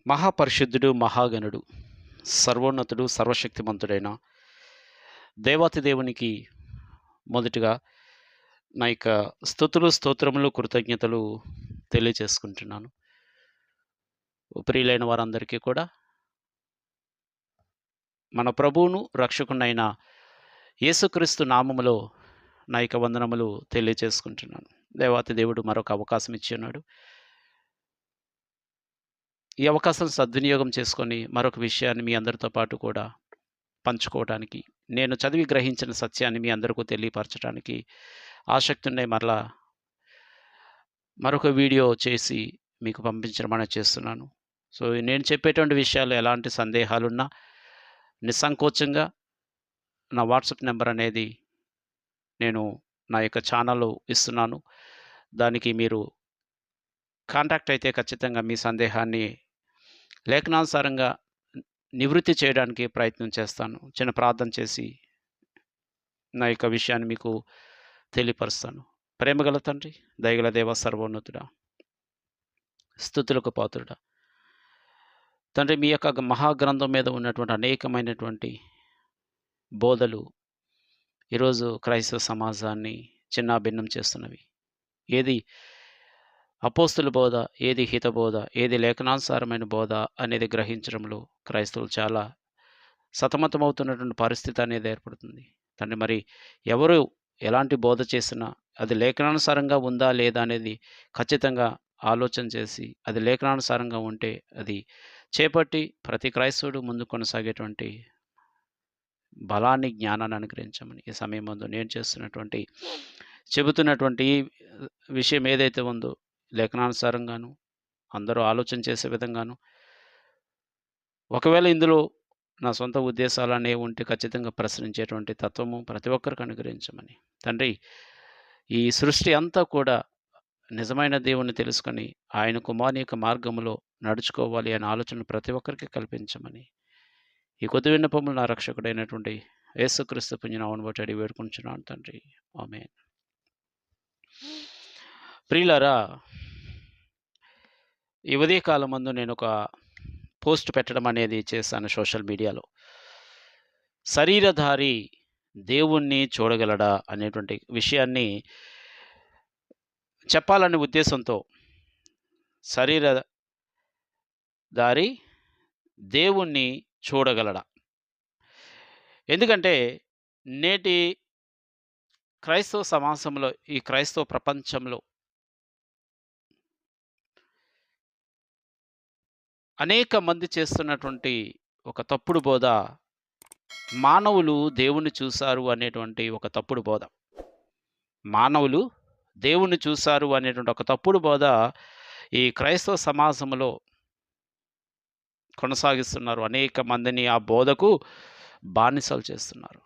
మహాపరిశుద్ధుడు, మహాగణుడు, సర్వోన్నతుడు, సర్వశక్తిమంతుడైన దేవాతి దేవునికి మొదటిగా నా యొక్క స్తుతులు, స్తోత్రములు, కృతజ్ఞతలు తెలియజేసుకుంటున్నాను. ప్రియులైన వారందరికీ కూడా మన ప్రభువును, రక్షకునైన యేసుక్రీస్తు నామములో నా యొక్క వందనములు తెలియజేసుకుంటున్నాను. దేవాతి దేవుడు మరొక అవకాశం ఇచ్చి ఉన్నాడు. ఈ అవకాశం సద్వినియోగం చేసుకొని మరొక విషయాన్ని మీ అందరితో పాటు కూడా పంచుకోవడానికి, నేను చదివి గ్రహించిన సత్యాన్ని మీ అందరికీ తెలియపరచడానికి ఆసక్తి ఉన్నాయి. మరొక వీడియో చేసి మీకు పంపించడం చేస్తున్నాను. సో నేను చెప్పేటువంటి విషయాలు ఎలాంటి సందేహాలున్నా నిస్సంకోచంగా నా వాట్సాప్ నెంబర్ అనేది నేను నా యొక్క ఛానల్లో ఇస్తున్నాను. దానికి మీరు కాంటాక్ట్ అయితే ఖచ్చితంగా మీ సందేహాన్ని లేఖనానుసారంగా నివృత్తి చేయడానికి ప్రయత్నం చేస్తాను. చిన్న ప్రార్థన చేసి నా యొక్క విషయాన్ని మీకు తెలియపరుస్తాను. ప్రేమగల తండ్రి, దయగల దేవ, సర్వోన్నతుడా, స్తుతులకు పాత్రుడా తండ్రి, మీ యొక్క మహాగ్రంథం మీద ఉన్నటువంటి అనేకమైనటువంటి బోధలు ఈరోజు క్రైస్తవ సమాజాన్ని చిన్నాభిన్నం చేస్తున్నవి. ఏది అపోస్తుల బోధ, ఏది హితబోధ, ఏది లేఖనానుసారమైన బోధ అనేది గ్రహించడంలో క్రైస్తవులు చాలా సతమతమవుతున్నటువంటి పరిస్థితి అనేది ఏర్పడుతుంది. తండ్రి, మరి ఎవరు ఎలాంటి బోధ చేసినా అది లేఖనానుసారంగా ఉందా లేదా అనేది ఖచ్చితంగా ఆలోచన చేసి, అది లేఖనానుసారంగా ఉంటే అది చేపట్టి ప్రతి క్రైస్తవుడు ముందు కొనసాగేటువంటి బలాన్ని, జ్ఞానాన్ని అనుగ్రహించమని ఈ సమయం ముందు నేను చెబుతున్నటువంటి ఈ విషయం ఏదైతే ఉందో లేఖనానుసారంగాను అందరూ ఆలోచన చేసే విధంగాను, ఒకవేళ ఇందులో నా సొంత ఉద్దేశాలు అనేవి ఉంటే ఖచ్చితంగా ప్రశ్నించేటువంటి తత్వము ప్రతి ఒక్కరికి అనుగ్రహించమని తండ్రి, ఈ సృష్టి అంతా కూడా నిజమైన దేవుణ్ణి తెలుసుకొని ఆయన కుమారుని యొక్క మార్గంలో నడుచుకోవాలి అనే ఆలోచన ప్రతి ఒక్కరికి కల్పించమని ఈ కొద్ది విన్నపములు నా రక్షకుడైనటువంటి యేసుక్రీస్తు పుణ్యనామమును బట్టి అడిగి వేడుకుంటున్నాను తండ్రి, ఆమేన్. ప్రియులారా, ఈ ఉదయకాలం ముందు నేను ఒక పోస్ట్ పెట్టడం అనేది చేశాను సోషల్ మీడియాలో. శరీరధారి దేవుణ్ణి చూడగలడా అనేటువంటి విషయాన్ని చెప్పాలనే ఉద్దేశంతో, శరీరధారి దేవుణ్ణి చూడగలడా. ఎందుకంటే నేటి క్రైస్తవ సమాజంలో, ఈ క్రైస్తవ ప్రపంచంలో అనేక మంది చేస్తున్నటువంటి ఒక తప్పుడు బోధ, మానవులు దేవుణ్ణి చూశారు అనేటువంటి ఒక తప్పుడు బోధ. మానవులు దేవుణ్ణి చూశారు అనేటువంటి ఒక తప్పుడు బోధ ఈ క్రైస్తవ సమాజంలో కొనసాగిస్తున్నారు. అనేక మందిని ఆ బోధకు బానిసలు చేస్తున్నారు.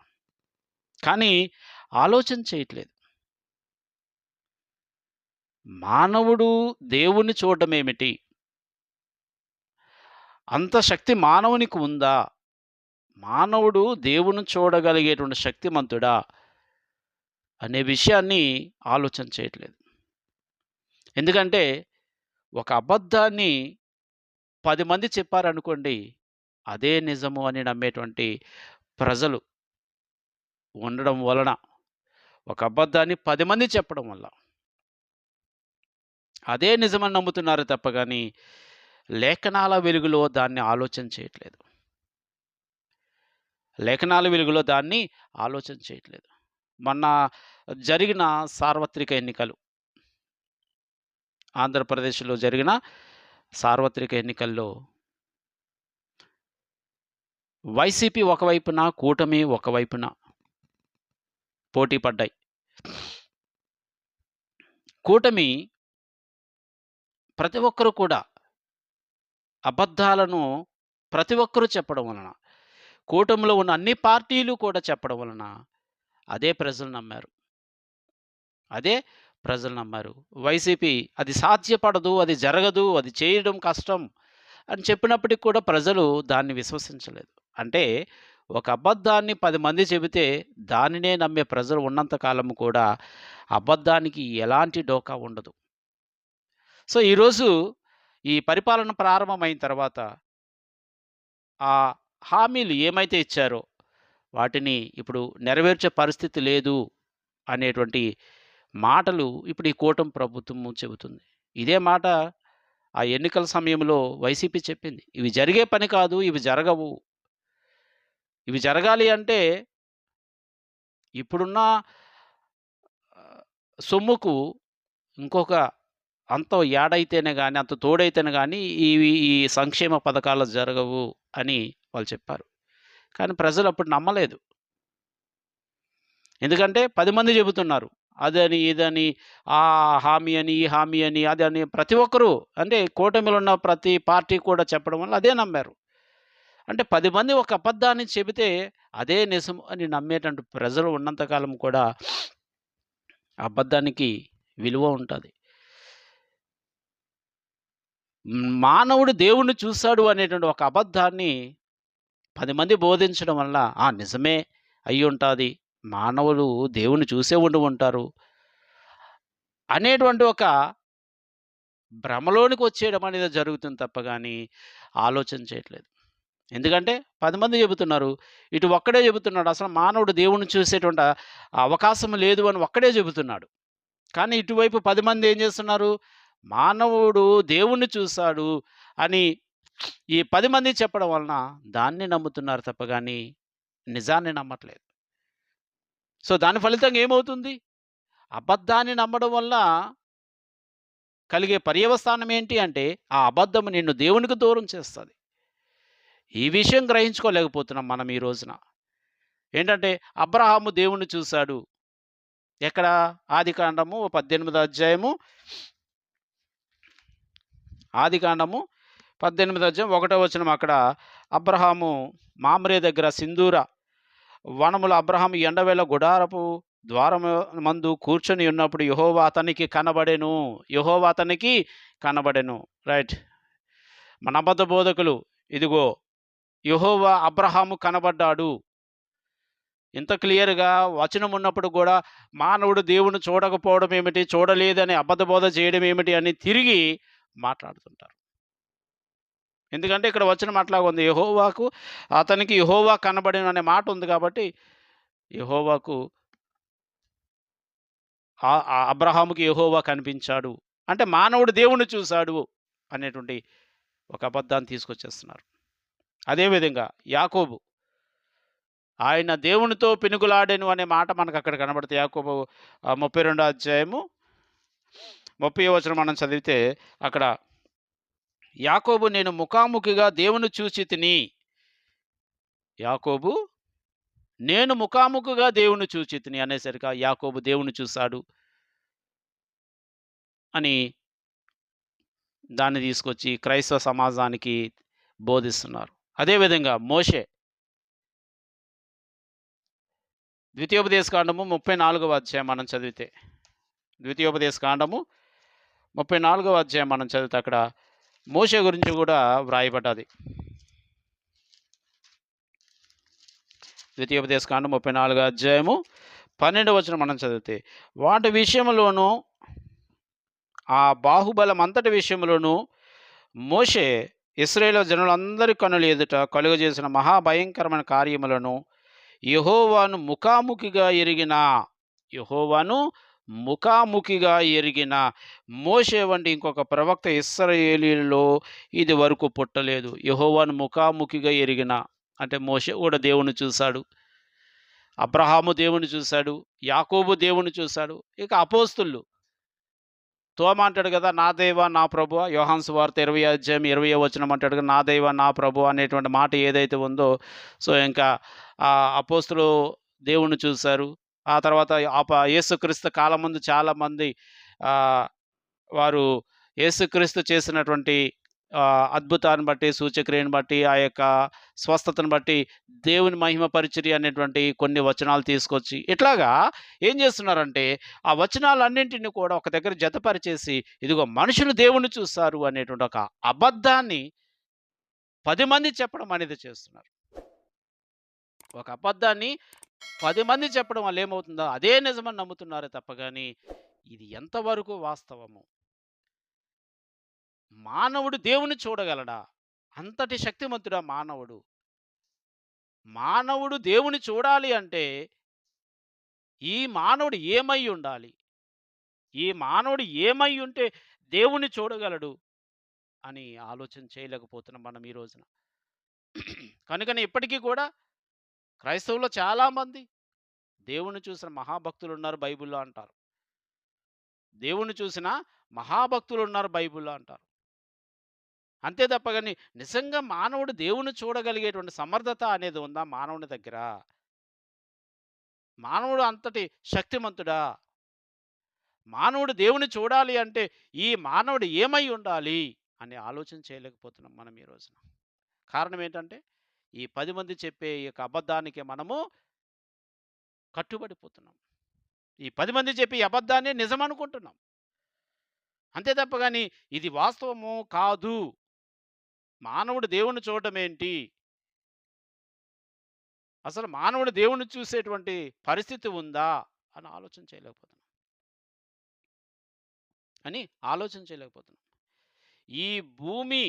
కానీ ఆలోచన చేయట్లేదు. మానవుడు దేవుణ్ణి చూడడం ఏమిటి? అంత శక్తి మానవునికి ఉందా? మానవుడు దేవుని చూడగలిగేటువంటి శక్తిమంతుడా అనే విషయాన్ని ఆలోచన చేయట్లేదు. ఎందుకంటే ఒక అబద్ధాన్ని 10 మంది చెప్పారనుకోండి, అదే నిజము అని నమ్మేటువంటి ప్రజలు ఉండడం వలన, ఒక అబద్ధాన్ని 10 మంది చెప్పడం వల్ల అదే నిజమని నమ్ముతున్నారు తప్ప కానీ లేఖనాల వెలుగులో దాన్ని ఆలోచన చేయట్లేదు. లేఖనాల వెలుగులో దాన్ని ఆలోచన చేయట్లేదు. మొన్న జరిగిన సార్వత్రిక ఎన్నికలు, ఆంధ్రప్రదేశ్లో జరిగిన సార్వత్రిక ఎన్నికల్లో వైసీపీ ఒకవైపున, కూటమి ఒకవైపున పోటీ పడ్డాయి. కూటమి ప్రతి ఒక్కరు కూడా అబద్ధాలను ప్రతి ఒక్కరూ చెప్పడం వలన, కూటమిలో ఉన్న అన్ని పార్టీలు కూడా చెప్పడం వలన అదే ప్రజలు నమ్మారు. వైసీపీ అది సాధ్యపడదు, అది జరగదు, అది చేయడం కష్టం అని చెప్పినప్పటికీ కూడా ప్రజలు దాన్ని విశ్వసించలేదు. అంటే ఒక అబద్ధాన్ని 10 మంది చెబితే దానినే నమ్మే ప్రజలు ఉన్నంత కాలం కూడా అబద్ధానికి ఎలాంటి డోకా ఉండదు. సో ఈరోజు ఈ పరిపాలన ప్రారంభమైన తర్వాత ఆ హామీలు ఏమైతే ఇచ్చారో వాటిని ఇప్పుడు నెరవేర్చే పరిస్థితి లేదు అనేటువంటి మాటలు ఇప్పుడు ఈ కూటమి ప్రభుత్వము చెబుతుంది. ఇదే మాట ఆ ఎన్నికల సమయంలో వైసీపీ చెప్పింది. ఇవి జరిగే పని కాదు. ఇవి జరగవు. ఇవి జరగాలి అంటే ఇప్పుడున్న సొమ్ముకు ఇంకొక అంత యాడైతేనే గాని, అంత తోడైతేనే గాని ఈ సంక్షేమ పథకాలు జరగవు అని వాళ్ళు చెప్పారు. కానీ ప్రజలు అప్పుడు నమ్మలేదు. ఎందుకంటే 10 మంది చెబుతున్నారు. అదని, ఇదని, ఆ హామీ అని, ఈ హామీ అని, అదని ప్రతి ఒక్కరు అంటే కూటమిలో ఉన్న ప్రతి పార్టీ కూడా చెప్పడం వల్ల అదే నమ్మారు. అంటే 10 మంది ఒక అబద్ధాన్ని చెబితే అదే నిజం అని నమ్మేటంటు ప్రజలు ఉన్నంత కాలం కూడా అబద్ధానికి విలువ ఉంటది. మానవుడు దేవుణ్ణి చూసాడు అనేటువంటి ఒక అబద్ధాన్ని 10 మంది బోధించడం వల్ల నిజమే అయ్యుంటాది. మానవులు దేవుణ్ణి చూసే ఉంటారు అనేటువంటి ఒక భ్రమలోనికి వచ్చేయడం అనేది జరుగుతుంది తప్ప గాని ఆలోచన చేయట్లేదు. ఎందుకంటే 10 మంది చెబుతున్నారు. ఇటు ఒక్కడే చెబుతున్నాడు. అసలు మానవుడు దేవుణ్ణి చూసేటువంటి అవకాశం లేదు అని ఒక్కడే చెబుతున్నాడు. కానీ ఇటువైపు 10 మంది ఏం చేస్తున్నారు? మానవుడు దేవుణ్ణి చూసాడు అని ఈ 10 మంది చెప్పడం వలన దాన్ని నమ్ముతున్నారు తప్ప గాని నిజాన్ని నమ్మట్లేదు. సో, దాని ఫలితంగా ఏమవుతుంది? అబద్ధాన్ని నమ్మడం వల్ల కలిగే పర్యవసానం ఏంటి అంటే, ఆ అబద్ధం నిన్ను దేవునికి దూరం చేస్తది. ఈ విషయం గ్రహించుకోలేకపోతున్నాం మనం ఈ రోజున. ఏంటంటే, అబ్రహాము దేవుణ్ణి చూసాడు. ఎక్కడ? ఆదికాండము 18 అధ్యాయము. ఆదికాండము 18 అధ్యాయం 1 వచనం అక్కడ అబ్రహాము మామ్రే దగ్గర సింధూర వనములో అబ్రహాము ఎండవేళ గుడారపు ద్వారము మందు కూర్చొని ఉన్నప్పుడు యెహోవా అతనికి కనబడెను. యెహోవా అతనికి కనబడెను. రైట్. మన అబద్ధ బోధకులు ఇదిగో యెహోవా అబ్రహాము కనబడ్డాడు. ఇంత క్లియర్‌గా వచనం ఉన్నప్పుడు కూడా మానవుడు దేవుణ్ణి చూడకపోవడం ఏమిటి? చూడలేదని అబద్ధ బోధ చేయడం ఏమిటి? అని తిరిగి మాట్లాడుతుంటారు. ఎందుకంటే ఇక్కడ వచనం అట్లాగా ఉంది. అతనికి యెహోవా కనబడెను అనే మాట ఉంది కాబట్టి యెహోవాకు అబ్రహాముకి యెహోవా కనిపించాడు. అంటే మానవుడు దేవుణ్ణి చూసాడు అనేటువంటి ఒక అబద్ధాన్ని తీసుకొచ్చేస్తున్నారు. అదేవిధంగా యాకోబు ఆయన దేవునితో పెనుగులాడెను అనే మాట మనకు అక్కడ కనబడుతుంది. యాకోబు 32 అధ్యాయము 30వ వచనం మనం చదివితే అక్కడ యాకోబు నేను ముఖాముఖిగా దేవుని చూచి తిని. యాకోబు నేను ముఖాముఖిగా దేవుని చూచి తిని అనేసరికి యాకోబు దేవుని చూశాడు అని దాన్ని తీసుకొచ్చి క్రైస్తవ సమాజానికి బోధిస్తున్నారు. అదేవిధంగా మోషే ద్వితీయోపదేశకాండము 34వ అధ్యాయం మనం చదివితే, ద్వితీయోపదేశకాండము 34వ అధ్యాయం మనం చదివితే అక్కడ మోషే గురించి కూడా వ్రాయబడ్డది. ద్వితీయోపదేశకాండం 34వ అధ్యాయము 12వ వచనం మనం చదివితే వాటి విషయంలోనూ ఆ బాహుబలం అంతటి విషయంలోనూ మోషే ఇశ్రాయేలు జనులందరి కనుల ఎదుట కలుగజేసిన మహాభయంకరమైన కార్యములను యెహోవాను ముఖాముఖిగా ఎరిగిన మోషే వంటి ఇంకొక ప్రవక్త ఇశ్రాయేలీయులలో ఇది వరకు పుట్టలేదు. యెహోవాను ముఖాముఖిగా ఎరిగిన అంటే మోషే కూడా దేవుని చూశాడు, అబ్రహాము దేవుని చూశాడు, యాకోబు దేవుని చూశాడు. ఇక అపోస్తులు తోమ అంటాడు కదా, నా దేవా నా ప్రభువా. యోహాను సువార్త 20 అధ్యాయం 20వ వచనం అంటాడు కదా, నా దేవా నా ప్రభువా అనేటువంటి మాట ఏదైతే ఉందో, సో ఇంకా అపోస్తులు దేవుణ్ణి చూశారు. ఆ తర్వాత యేసుక్రీస్తు కాలం ముందు చాలామంది వారు యేసుక్రీస్తు చేసినటువంటి అద్భుతాన్ని బట్టి, సూచక్రియను బట్టి, ఆ యొక్క స్వస్థతను బట్టి దేవుని మహిమ పరిచర్య అనేటువంటి కొన్ని వచనాలు తీసుకొచ్చి ఇట్లాగా ఏం చేస్తున్నారంటే ఆ వచనాలన్నింటినీ కూడా ఒక దగ్గర జతపరిచేసి ఇదిగో మనుషులు దేవుణ్ణి చూస్తారు అనేటువంటి ఒక అబద్ధాన్ని 10 మంది చెప్పడం అనేది చేస్తున్నారు. ఒక అబద్ధాన్ని 10 మంది చెప్పడం వల్ల ఏమవుతుందో అదే నిజమని నమ్ముతున్నారే తప్ప కానీ ఇది ఎంతవరకు వాస్తవము, మానవుడు దేవుని చూడగలడా? అంతటి శక్తిమంతుడా మానవుడు? మానవుడు దేవుని చూడాలి అంటే, ఈ మానవుడు ఏమై ఉండాలి? ఈ మానవుడు ఏమై ఉంటే దేవుణ్ణి చూడగలడు అని ఆలోచన చేయలేకపోతున్నాం మనం ఈ రోజున. కనుకనే ఇప్పటికీ కూడా క్రైస్తవుల్లో చాలామంది దేవుణ్ణి చూసిన మహాభక్తులున్నారు బైబిల్‌లో అంటారు. దేవుణ్ణి చూసిన మహాభక్తులున్నారు బైబిల్‌లో అంటారు. అంతే తప్ప గాని నిజంగా మానవుడు దేవుణ్ణి చూడగలిగేటువంటి సమర్థత అనేది ఉందా మానవుని దగ్గర? మానవుడు అంతటి శక్తిమంతుడా? మానవుడు దేవుని చూడాలి అంటే ఈ మానవుడు ఏమై ఉండాలి అని ఆలోచన చేయలేకపోతున్నాం మనం ఈ రోజున. కారణం ఏంటంటే ఈ 10 మంది చెప్పే ఈ యొక్క అబద్ధానికి మనము కట్టుబడిపోతున్నాం. ఈ 10 మంది చెప్పే ఈ అబద్ధాన్ని నిజం అనుకుంటున్నాం. అంతే తప్ప గాని ఇది వాస్తవము కాదు. మానవుడు దేవుణ్ణి చూడటం ఏంటి? అసలు మానవుడు దేవుణ్ణి చూసేటువంటి పరిస్థితి ఉందా? అని ఆలోచన చేయలేకపోతున్నాం. అని ఆలోచన చేయలేకపోతున్నాం. ఈ భూమి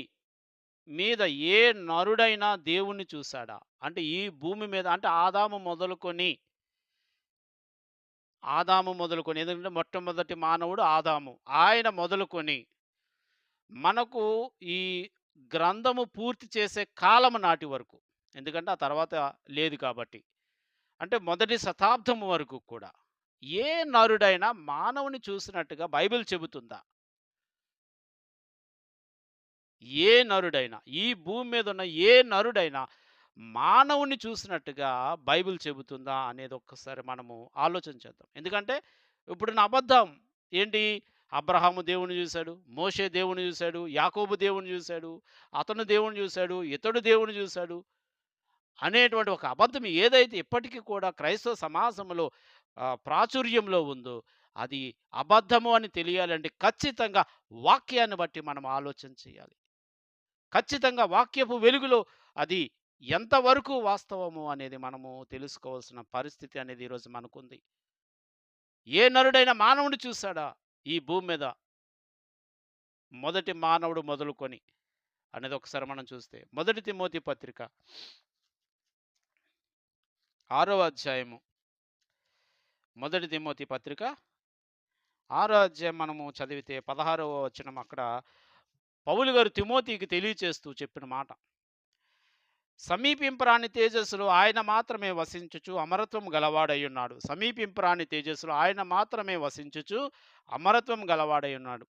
మీద ఏ నరుడైనా దేవుణ్ణి చూసాడా? అంటే ఈ భూమి మీద అంటే ఆదాము మొదలుకొని ఎందుకంటే మొట్టమొదటి మానవుడు ఆదాము. ఆయన మొదలుకొని మనకు ఈ గ్రంథము పూర్తి చేసే కాలం నాటి వరకు. ఎందుకంటే ఆ తర్వాత లేదు కాబట్టి. అంటే మొదటి శతాబ్దం వరకు కూడా ఏ నరుడైనా మానవుని చూసినట్టుగా బైబిల్ చెబుతుందా? ఏ నరుడైనా, ఈ భూమి మీద ఉన్న ఏ నరుడైనా మానవుణ్ణి చూసినట్టుగా బైబిల్ చెబుతుందా అనేది ఒక్కసారి మనము ఆలోచన చేద్దాం. ఎందుకంటే ఇప్పుడున్న అబద్ధం ఏంటి? అబ్రహాము దేవుణ్ణి చూసాడు, మోషే దేవుణ్ణి చూసాడు, యాకోబు దేవుణ్ణి చూసాడు, అతను దేవుణ్ణి చూసాడు, ఇతడు దేవుణ్ణి చూసాడు అనేటువంటి ఒక అబద్ధం ఏదైతే ఇప్పటికీ కూడా క్రైస్తవ సమాజంలో ప్రాచుర్యంలో ఉందో అది అబద్ధము అని తెలియాలంటే ఖచ్చితంగా వాక్యాన్ని బట్టి మనం ఆలోచన చేయాలి. ఖచ్చితంగా వాక్యపు వెలుగులో అది ఎంతవరకు వాస్తవము అనేది మనము తెలుసుకోవాల్సిన పరిస్థితి అనేది ఈరోజు మనకుంది. ఏ నరుడైనా మానవుడిని చూసాడా ఈ భూమి మీద? మొదటి మానవుడు మొదలుకొని అనేది ఒకసారి మనం చూస్తే మొదటి తిమోతి పత్రిక 6వ అధ్యాయము. మొదటి తిమోతి పత్రిక 6వ అధ్యాయం మనము చదివితే 16వ వచనం అక్కడ పౌలు గారు తిమోతికి తెలియచేస్తూ చెప్పిన మాట. సమీపింపరాని తేజస్సులో ఆయన మాత్రమే వసించుచు అమరత్వం గలవాడయ్యున్నాడు. సమీపింపరాని తేజస్సులో ఆయన మాత్రమే వసించుచు అమరత్వం గలవాడయ్యున్నాడు.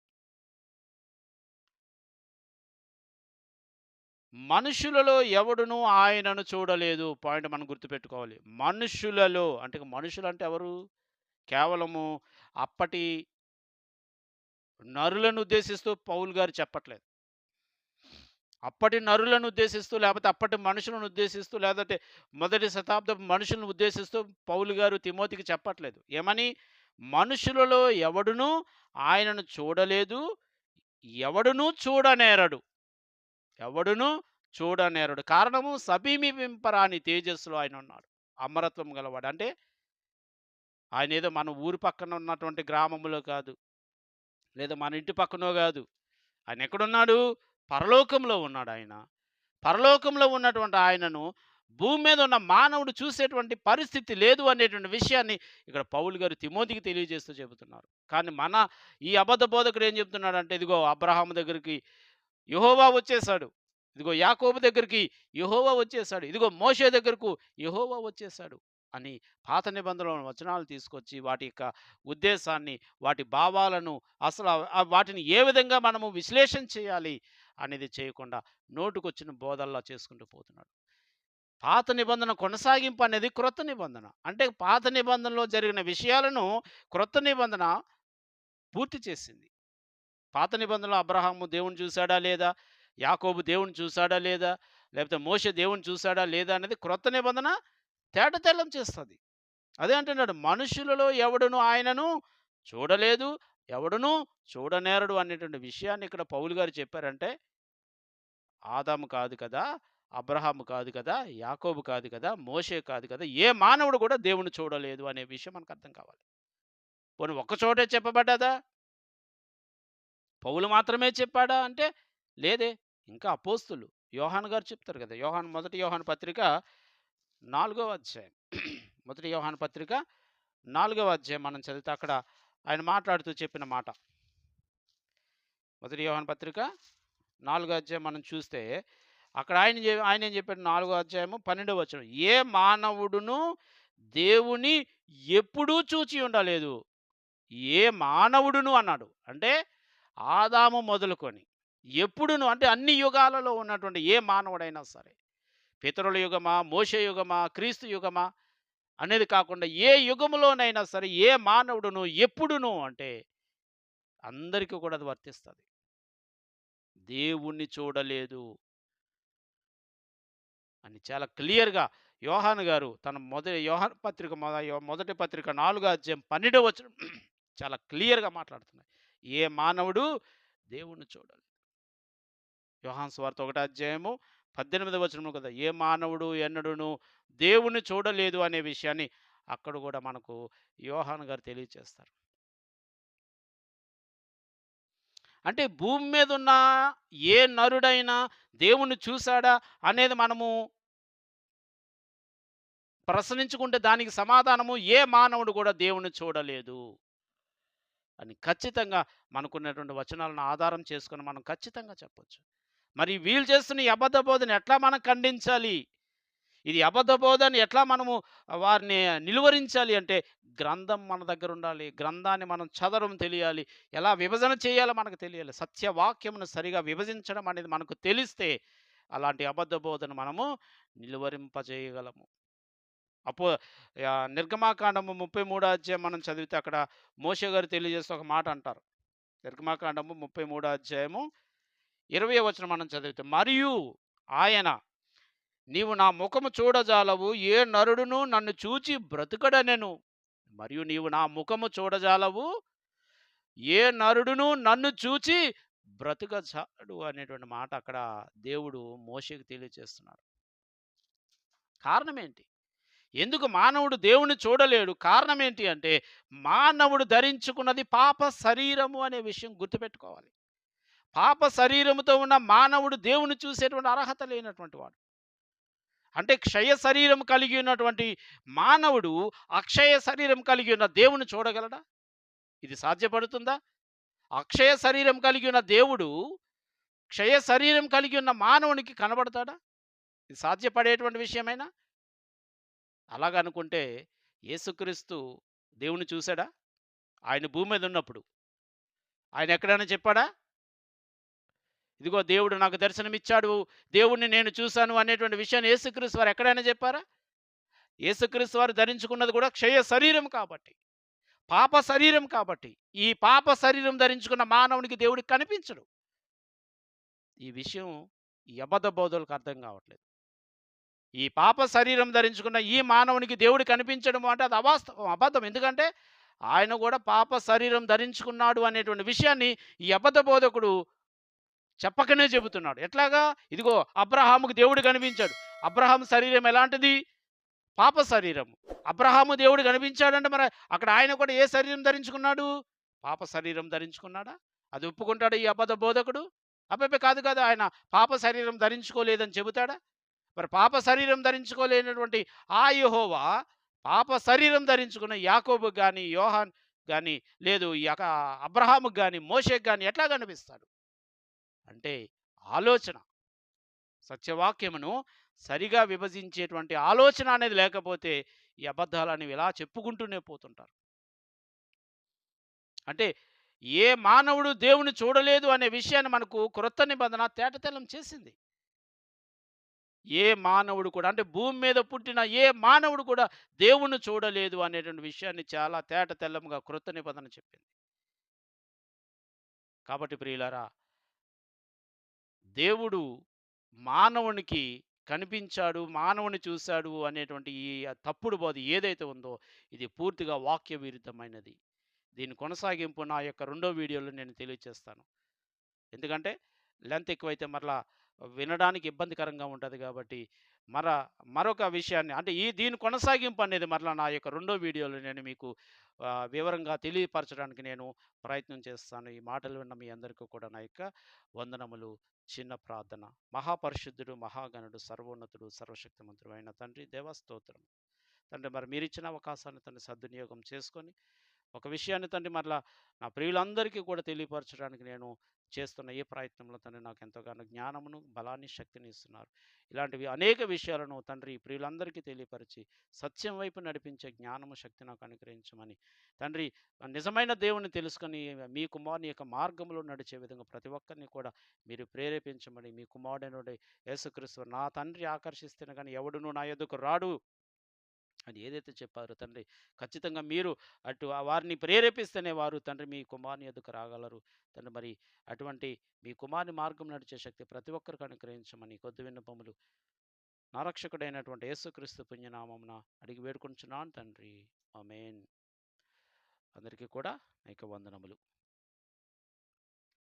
మనుషులలో ఎవడును ఆయనను చూడలేదు. పాయింట్ మనం గుర్తుపెట్టుకోవాలి. మనుషులలో అంటే మనుషులు అంటే ఎవరు? కేవలము అప్పటి నరులను ఉద్దేశిస్తూ పౌలు గారు చెప్పట్లేదు. అప్పటి నరులను ఉద్దేశిస్తూ లేకపోతే అప్పటి మనుషులను ఉద్దేశిస్తూ లేదంటే మొదటి శతాబ్దపు మనుషులను ఉద్దేశిస్తూ పౌలు గారు తిమోతికి చెప్పట్లేదు. ఏమని? మనుషులలో ఎవడునూ ఆయనను చూడలేదు, ఎవడునూ చూడనేరడు. ఎవడునూ చూడనేరడు. కారణము సమీపింపరాని తేజస్సులో ఆయన ఉన్నాడు. అమరత్వం గలవాడు. అంటే ఆయనేదో మన ఊరి పక్కన ఉన్నటువంటి గ్రామంలో కాదు. లేదా మన ఇంటి పక్కనో గాదు. ఆయనెక్కడున్నాడు? పరలోకంలో ఉన్నాడాయన. పరలోకంలో ఉన్నటువంటి ఆయనను భూమి మీద ఉన్న మానవుడు చూసేటువంటి పరిస్థితి లేదు అనేటువంటి విషయాన్ని ఇక్కడ పౌలు గారు తిమోతికి తెలియజేస్తూ చెబుతున్నారు. కానీ మన ఈ అబద్ధ బోధకుడు ఏం చెప్తున్నాడంటే, ఇదిగో అబ్రహాము దగ్గరికి యెహోవా వచ్చేసాడు. ఇదిగో యాకోబు దగ్గరికి యెహోవా వచ్చేసాడు. ఇదిగో మోషే దగ్గరకు యెహోవా వచ్చేసాడు అని పాత నిబంధనలోని వచనాలు తీసుకొచ్చి వాటి యొక్క ఉద్దేశాన్ని, వాటి భావాలను అసలు వాటిని ఏ విధంగా మనము విశ్లేషణ చేయాలి అనేది చేయకుండా నోటికొచ్చిన బోధల్లా చేసుకుంటూ పోతున్నాడు. పాత నిబంధన కొనసాగింపు అనేది క్రొత్త నిబంధన. అంటే పాత నిబంధనలో జరిగిన విషయాలను క్రొత్త నిబంధన పూర్తి చేసింది. పాత నిబంధనలో అబ్రహాము దేవుణ్ణి చూసాడా లేదా? యాకోబు దేవుణ్ణి చూసాడా లేదా? లేకపోతే మోషే దేవుణ్ణి చూసాడా లేదా? అనేది క్రొత్త నిబంధన తేటతెల్లం చేస్తది. అదే అంటున్నాడు, మనుషులలో ఎవడును ఆయనను చూడలేదు, ఎవడునూ చూడనేరడు అనేటువంటి విషయాన్ని ఇక్కడ పౌలు గారు చెప్పారంటే, ఆదాము కాదు కదా! అబ్రహాము కాదు కదా! యాకోబు కాదు కదా! మోషే కాదు కదా! ఏ మానవుడు కూడా దేవుణ్ణి చూడలేదు అనే విషయం మనకు అర్థం కావాలి. పోనీ ఒక్క చోటే చెప్పబడ్డదా? పౌలు మాత్రమే చెప్పాడా అంటే లేదే. ఇంకా అపోస్తులు యోహాను గారు చెప్తారు కదా! మొదటి యోహాను పత్రిక 4వ అధ్యాయం. మొదటి యోహాను పత్రిక 4వ అధ్యాయం మనం చదివితే అక్కడ ఆయన మాట్లాడుతూ చెప్పిన మాట. మొదటి యోహాను పత్రిక 4వ అధ్యాయం మనం చూస్తే అక్కడ ఆయన ఏం చెప్పాడు? 4వ అధ్యాయము 12వ వచనం. ఏ మానవుడును దేవుని ఎప్పుడూ చూచి ఉండలేదు. ఏ మానవుడును అన్నాడు. అంటే ఆదాము మొదలుకొని ఎప్పుడును అంటే అన్ని యుగాలలో ఉన్నటువంటి ఏ మానవుడైనా సరే, పితరుల యుగమా, మోషే యుగమా, క్రీస్తు యుగమా అనేది కాకుండా ఏ యుగములోనైనా సరే ఏ మానవుడును ఎప్పుడును అంటే అందరికీ కూడా అది వర్తిస్తది. దేవుణ్ణి చూడలేదు అని చాలా క్లియర్‌గా యోహాను గారు తన యోహాను పత్రిక మొదటి పత్రిక 4వ అధ్యాయం 12వ వచనం చాలా క్లియర్‌గా మాట్లాడుతున్నాయి. ఏ మానవుడు దేవుణ్ణి చూడలేదు. యోహాను సువార్త 1వ అధ్యాయము 18వ వచనంలో కదా! ఏ మానవుడు ఎన్నడును దేవుణ్ణి చూడలేదు అనే విషయాన్ని అక్కడ కూడా మనకు యోహాను గారు తెలియజేస్తారు. అంటే భూమి మీద ఉన్న ఏ నరుడైనా దేవుణ్ణి చూసాడా అనేది మనము ప్రశ్నించుకుంటే దానికి సమాధానము ఏ మానవుడు కూడా దేవుణ్ణి చూడలేదు అని ఖచ్చితంగా మనకున్నటువంటి వచనాలను ఆధారం చేసుకొని మనం ఖచ్చితంగా చెప్పొచ్చు. మరి వీళ్ళు చేస్తున్న ఈ అబద్ధ బోధన ఎట్లా మనం ఖండించాలి? ఇది అబద్ధ బోధన ఎట్లా మనము వారిని నిలువరించాలి అంటే గ్రంథం మన దగ్గర ఉండాలి. గ్రంథాన్ని మనం చదవడం తెలియాలి. ఎలా విభజన చేయాలో మనకు తెలియాలి. సత్యవాక్యమును సరిగా విభజించడం అనేది మనకు తెలిస్తే అలాంటి అబద్ధ బోధన మనము నిలువరింపజేయగలము. అపో నిర్గమాకాండము 33 అధ్యాయం మనం చదివితే అక్కడ మోషే గారు తెలియజేస్తూ ఒక మాట అంటారు. నిర్గమాకాండము 33 అధ్యాయము 20వ వచనం మనం చదివితే, మరియు ఆయన నీవు నా ముఖము చూడజాలవు, ఏ నరుడును నన్ను చూచి బ్రతుకడనెను. మరియు నీవు నా ముఖము చూడజాలవు, ఏ నరుడును నన్ను చూచి బ్రతుకజాలడు అనేటువంటి మాట అక్కడ దేవుడు మోషేకి తెలియజేస్తున్నాడు. కారణం ఏంటి? ఎందుకు మానవుడు దేవుణ్ణి చూడలేడు? కారణం ఏంటి అంటే మానవుడు ధరించుకున్నది పాప శరీరము అనే విషయం గుర్తుపెట్టుకోవాలి. పాప శరీరముతో ఉన్న మానవుడు దేవుని చూసేటువంటి అర్హత లేనటువంటి వాడు. అంటే క్షయ శరీరం కలిగి ఉన్నటువంటి మానవుడు అక్షయ శరీరం కలిగి ఉన్న దేవుని చూడగలడా? ఇది సాధ్యపడుతుందా? అక్షయ శరీరం కలిగి ఉన్న దేవుడు క్షయ శరీరం కలిగి ఉన్న మానవునికి కనబడతాడా? ఇది సాధ్యపడేటువంటి విషయమేనా? అలాగనుకుంటే యేసుక్రీస్తు దేవుని చూసాడా? ఆయన భూమి మీద ఉన్నప్పుడు. ఆయన ఎక్కడైనా చెప్పాడా? ఇదిగో దేవుడు నాకు దర్శనమిచ్చాడు, దేవుడిని నేను చూశాను అనేటువంటి విషయాన్ని యేసుక్రీస్తు వారు ఎక్కడైనా చెప్పారా? యేసుక్రీస్తు వారు ధరించుకున్నది కూడా క్షయ శరీరం కాబట్టి, పాప శరీరం కాబట్టి, ఈ పాప శరీరం ధరించుకున్న మానవునికి దేవుడికి కనిపించడు. ఈ విషయం ఈ అబద్ధ బోధకులకు అర్థం కావట్లేదు. ఈ పాప శరీరం ధరించుకున్న ఈ మానవునికి దేవుడు కనిపించడం అంటే అది అవాస్తవం, అబద్ధం. ఎందుకంటే ఆయన కూడా పాప శరీరం ధరించుకున్నాడు అనేటువంటి విషయాన్ని ఈ అబద్ధ బోధకుడు చెప్పకనే చెబుతున్నాడు. ఎట్లాగా? ఇదిగో అబ్రహాముకు దేవుడు కనిపించాడు. అబ్రహాము శరీరం ఎలాంటిది? పాప శరీరము. అబ్రహాము దేవుడు కనిపించాడంటే మరి అక్కడ ఆయన కూడా ఏ శరీరం ధరించుకున్నాడు? పాప శరీరం ధరించుకున్నాడా? అది ఒప్పుకుంటాడా ఈ అబద్ధ బోధకుడు? అబ్బబ్బే! కాదు కాదు, ఆయన పాప శరీరం ధరించుకోలేదని చెబుతాడా? మరి పాప శరీరం ధరించుకోలేనటువంటి ఆ యెహోవా పాప శరీరం ధరించుకున్న యాకోబుకి గాని, యోహాన్ గాని, లేదు అబ్రహాముకి గాని, మోషేకి గాని ఎట్లా కనిపిస్తాడు? అంటే ఆలోచన, సత్యవాక్యమును సరిగా విభజించేటువంటి ఆలోచన అనేది లేకపోతే ఈ అబద్ధాలనేవి ఇలా చెప్పుకుంటూనే పోతుంటారు. అంటే ఏ మానవుడు దేవుని చూడలేదు అనే విషయాన్ని మనకు క్రొత్త నిబంధన తేటతెల్లం చేసింది. ఏ మానవుడు కూడా అంటే భూమి మీద పుట్టిన ఏ మానవుడు కూడా దేవుణ్ణి చూడలేదు అనేటువంటి విషయాన్ని చాలా తేటతెల్లంగా క్రొత్త నిబంధన చెప్పింది. కాబట్టి ప్రియులారా, దేవుడు మానవునికి కనిపించాడు, మానవుని చూశాడు అనేటువంటి ఈ తప్పుడు బోధ ఏదైతే ఉందో ఇది పూర్తిగా వాక్య విరుద్ధమైనది. దీని కొనసాగింపు నా యొక్క రెండో వీడియోలో నేను తెలియజేస్తాను. ఎందుకంటే లెంత్ ఎక్కువైతే మరలా వినడానికి ఇబ్బందికరంగా ఉంటది గాబట్టి, మర మరొక విషయాన్ని అంటే దీని కొనసాగింపు అనేది మరలా నా యొక్క రెండో వీడియోలో నేను మీకు వివరంగా తెలియపరచడానికి నేను ప్రయత్నం చేస్తాను. ఈ మాటలు విన్న మీ అందరికీ కూడా నా యొక్క వందనములు. చిన్న ప్రార్థన. మహాపరిశుద్ధుడు, మహాగణుడు, సర్వోన్నతుడు, సర్వశక్తిమంతుడు అయిన తండ్రి దేవా స్తోత్రం. తండ్రి మరి మీరిచ్చిన అవకాశాన్ని తండ్రి సద్వినియోగం చేసుకొని, ఒక విషయాన్ని తండ్రి మరలా నా ప్రియులందరికీ కూడా తెలియపరచడానికి నేను చేస్తున్న ఈ ప్రయత్నంలో తండ్రి నాకు ఎంతగానో జ్ఞానమును, బలాన్ని, శక్తిని ఇస్తున్నారు. ఇలాంటివి అనేక విషయాలను తండ్రి ప్రియులందరికీ తెలియపరిచి, సత్యం వైపు నడిపించే జ్ఞానము, శక్తి నాకు అనుగ్రహించమని తండ్రి నిజమైన దేవుడిని తెలుసుకొని మీ కుమారుని యొక్క మార్గంలో నడిచే విధంగా ప్రతి ఒక్కరిని కూడా మీరు ప్రేరేపించమని మీ కుమారుడైన యేసుక్రీస్తు నా తండ్రి ఆకర్షిస్తేనే గాని ఎవడును నా యొద్దకు రాడు అని ఏదైతే చెప్పారో తండ్రి, ఖచ్చితంగా మీరు అటు వారిని ప్రేరేపిస్తేనే వారు తండ్రి మీ కుమారుని యొద్దకు రాగలరు. తండ్రి మరి అటువంటి మీ కుమారుని మార్గం నడిచే శక్తి ప్రతి ఒక్కరికి అనుగ్రహించమని కొద్ది విన్నపములు నా రక్షకుడైనటువంటి యేసుక్రీస్తు పుణ్యనామమున అడిగి వేడుకొనుచున్నాను తండ్రి. ఆమేన్. అందరికీ కూడా నా యొక్క వందనములు.